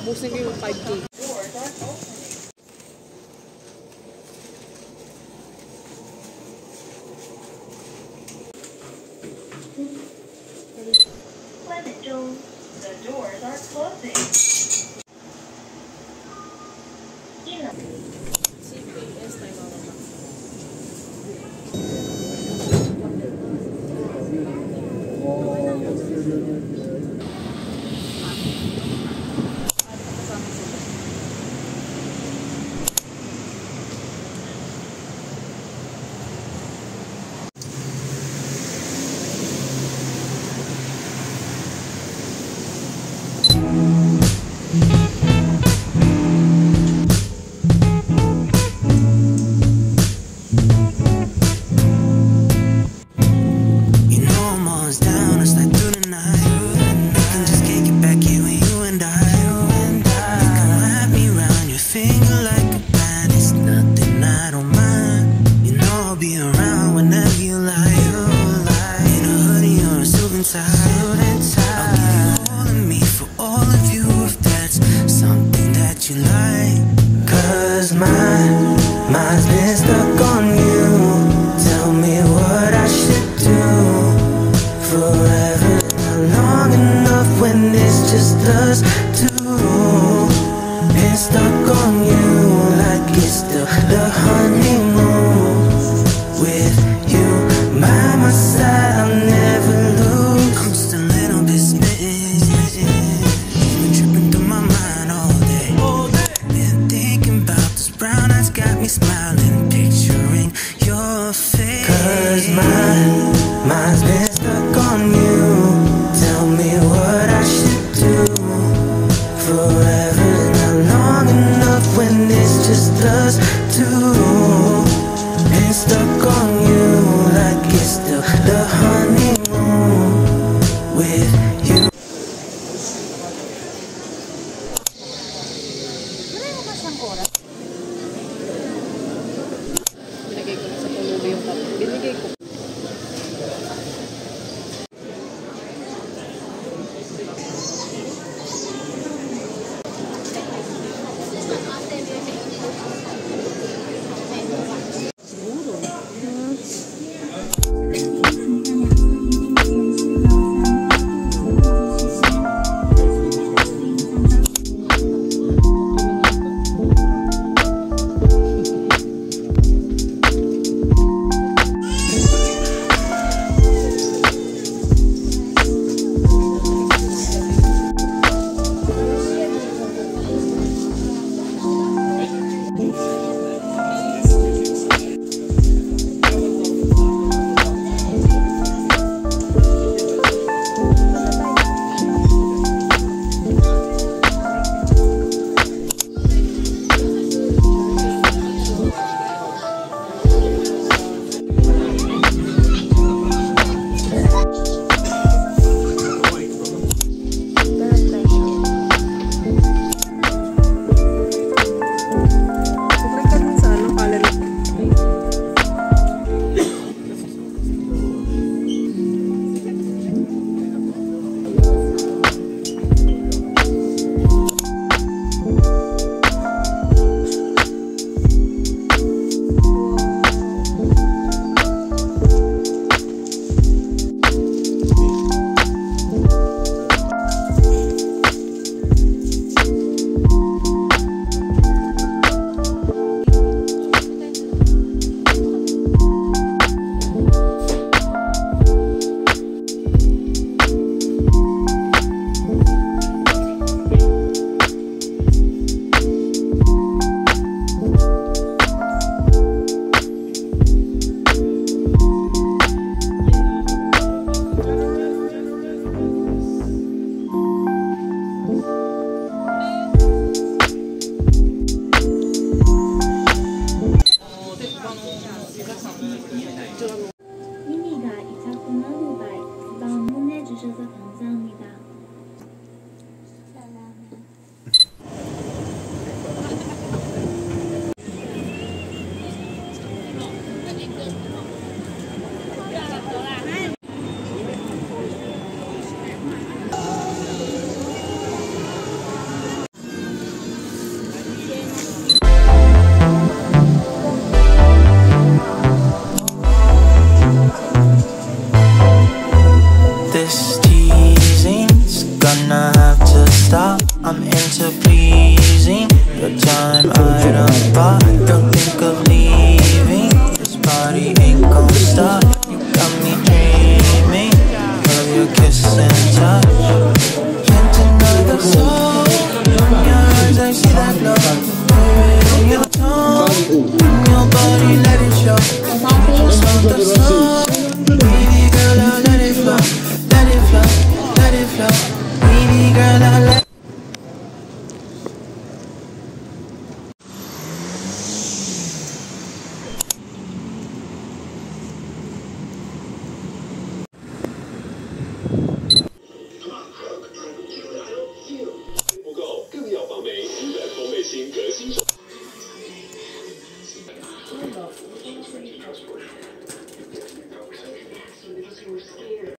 Busin ko yung 5K. The doors are closing. CPS Taiwan. Mine's been stuck on you. Tell me what I should do. Forever, not long enough when it's just us two. Been stuck on you like it's still the honeymoon. With you by my side, I'll never lose. I'm just a little bit smitten. You've been tripping through my mind all day. Been thinking about those brown eyes, got me smiling, picturing your face. 'Cause mine's been stuck on you. Tell me what I should do. Forever, not long enough when it's just us two. Been stuck on you like it's still the honeymoon with you. Binigay ko na sa tulubi yung binigay ko. 미니가 이 작품 나무바이 방문해 주셔서 감사합니다. This teasing's gonna have to stop. I'm into pleasing your time I don't buy. Don't think of leaving. This party ain't gon' stop. You got me dreaming of your kiss and touch. Can't deny the soul. In your eyes I see that glow. Baby, your tongue, in your body, let it show. Just want the soul. Baby girl, I'll let it flow. Let it flow, let it flow. Baby girl, I'll let it Scared.